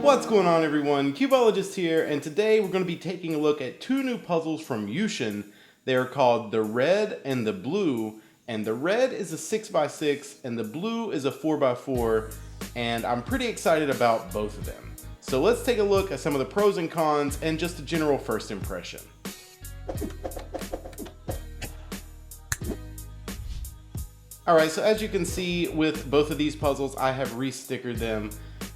What's going on, everyone? Cubeologist here, and today we're going to be taking a look at two new puzzles from Yuxin. They're called the red and the blue, and the red is a 6x6 and the blue is a 4x4, and I'm pretty excited about both of them. So let's take a look at some of the pros and cons and just a general first impression. Alright, so as you can see with both of these puzzles, I have re-stickered them,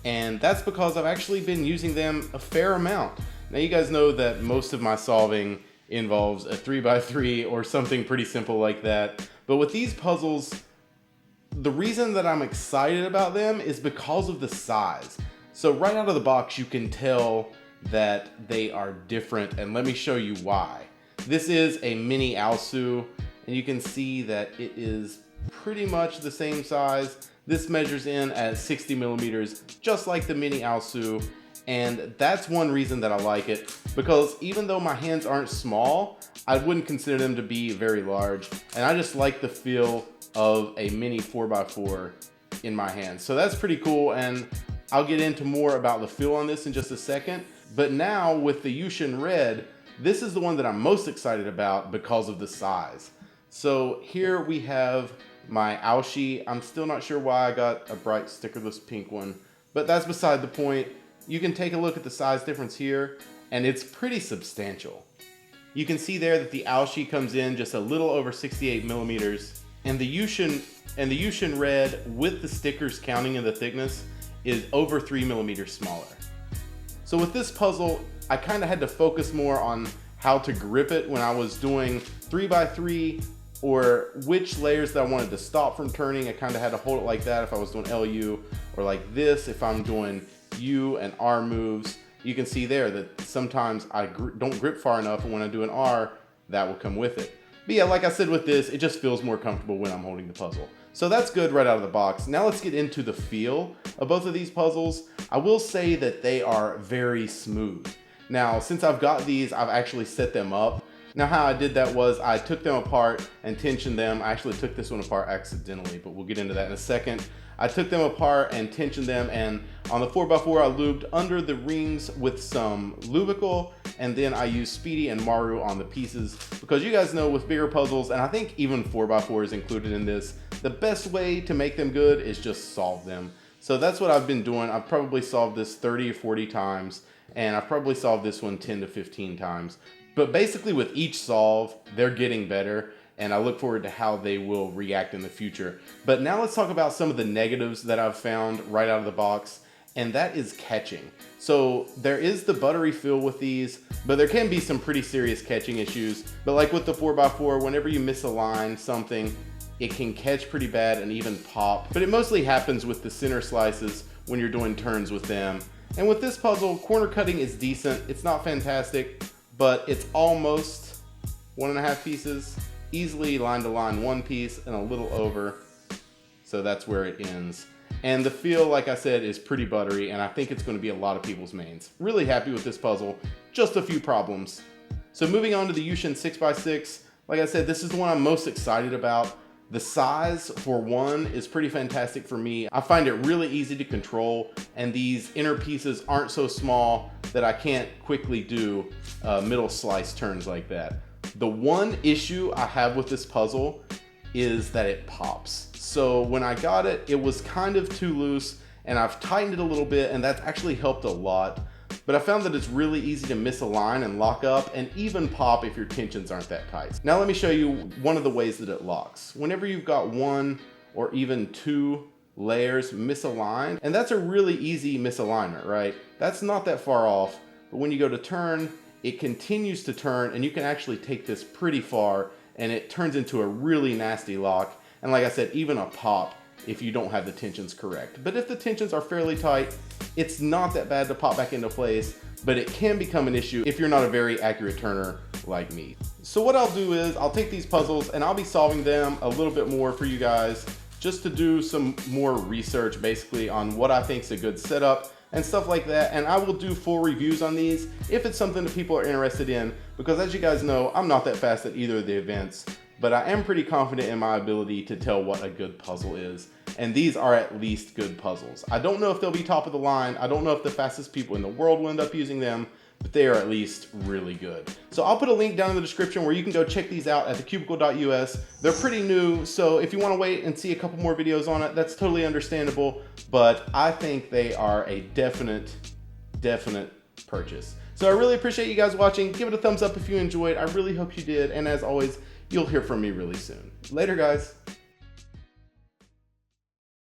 and that's because I've actually been using them a fair amount. Now you guys know that most of my solving involves a 3x3 or something pretty simple like that, but with these puzzles, the reason that I'm excited about them is because of the size. So right out of the box you can tell that they are different, and let me show you why. This is a mini Alsu, and you can see that it is pretty much the same size. This measures in at 60 millimeters, just like the mini Alsu, and that's one reason that I like it, because even though my hands aren't small, I wouldn't consider them to be very large, and I just like the feel of a mini 4x4 in my hands. So that's pretty cool, and I'll get into more about the feel on this in just a second. But now with the Yuxin Red, this is the one that I'm most excited about because of the size. So here we have my Aoshi. I'm still not sure why I got a bright stickerless pink one, but that's beside the point. You can take a look at the size difference here, and it's pretty substantial. You can see there that the Aoshi comes in just a little over 68 millimeters, and the Yuxin Red, with the stickers counting in the thickness, is over 3 millimeters smaller. So with this puzzle, I kind of had to focus more on how to grip it when I was doing 3x3, or which layers that I wanted to stop from turning. I kind of had to hold it like that if I was doing LU, or like this if I'm doing U and R moves. You can see there that sometimes I don't grip far enough, and when I do an R, that will come with it. But yeah, like I said with this, it just feels more comfortable when I'm holding the puzzle. So that's good right out of the box. Now let's get into the feel of both of these puzzles. I will say that they are very smooth. Now, since I've got these, I've actually set them up. Now how I did that was I took them apart and tensioned them. I actually took this one apart accidentally, but we'll get into that in a second. I took them apart and tensioned them, and on the 4x4 I lubed under the rings with some Lubical, and then I used Speedy and Maru on the pieces, because you guys know with bigger puzzles, and I think even 4x4 is included in this, the best way to make them good is just solve them. So that's what I've been doing. I've probably solved this 30 or 40 times, and I've probably solved this one 10 to 15 times. But basically with each solve, they're getting better, and I look forward to how they will react in the future. But now let's talk about some of the negatives that I've found right out of the box, and that is catching. So there is the buttery feel with these, but there can be some pretty serious catching issues. But like with the 4x4, whenever you misalign something, it can catch pretty bad and even pop. But it mostly happens with the center slices when you're doing turns with them. And with this puzzle, corner cutting is decent. It's not fantastic, but it's almost 1.5 pieces, easily line to line 1 piece and a little over. So that's where it ends. And the feel, like I said, is pretty buttery, and I think it's going to be a lot of people's mains. Really happy with this puzzle, just a few problems. So moving on to the Yuxin 6x6, like I said, this is the one I'm most excited about. The size, for one, is pretty fantastic for me. I find it really easy to control, and these inner pieces aren't so small that I can't quickly do middle slice turns like that. The one issue I have with this puzzle is that it pops. So when I got it, it was kind of too loose, and I've tightened it a little bit, and that's actually helped a lot. But I found that it's really easy to misalign and lock up, and even pop if your tensions aren't that tight. Now let me show you one of the ways that it locks. Whenever you've got 1 or even 2 layers misaligned, and that's a really easy misalignment, right? That's not that far off, but when you go to turn, it continues to turn, and you can actually take this pretty far, and it turns into a really nasty lock. And like I said, even a pop if you don't have the tensions correct. But if the tensions are fairly tight, it's not that bad to pop back into place, but it can become an issue if you're not a very accurate turner like me. So what I'll do is I'll take these puzzles and I'll be solving them a little bit more for you guys, just to do some more research basically on what I think is a good setup and stuff like that. And I will do full reviews on these if it's something that people are interested in, because as you guys know, I'm not that fast at either of the events, but I am pretty confident in my ability to tell what a good puzzle is. and these are at least good puzzles. I don't know if they'll be top of the line. I don't know if the fastest people in the world will end up using them, but they are at least really good. So I'll put a link down in the description where you can go check these out at thecubicle.us. They're pretty new, so if you want to wait and see a couple more videos on it, that's totally understandable, but I think they are a definite purchase. So I really appreciate you guys watching. Give it a thumbs up if you enjoyed. I really hope you did, and as always, you'll hear from me really soon. Later, guys.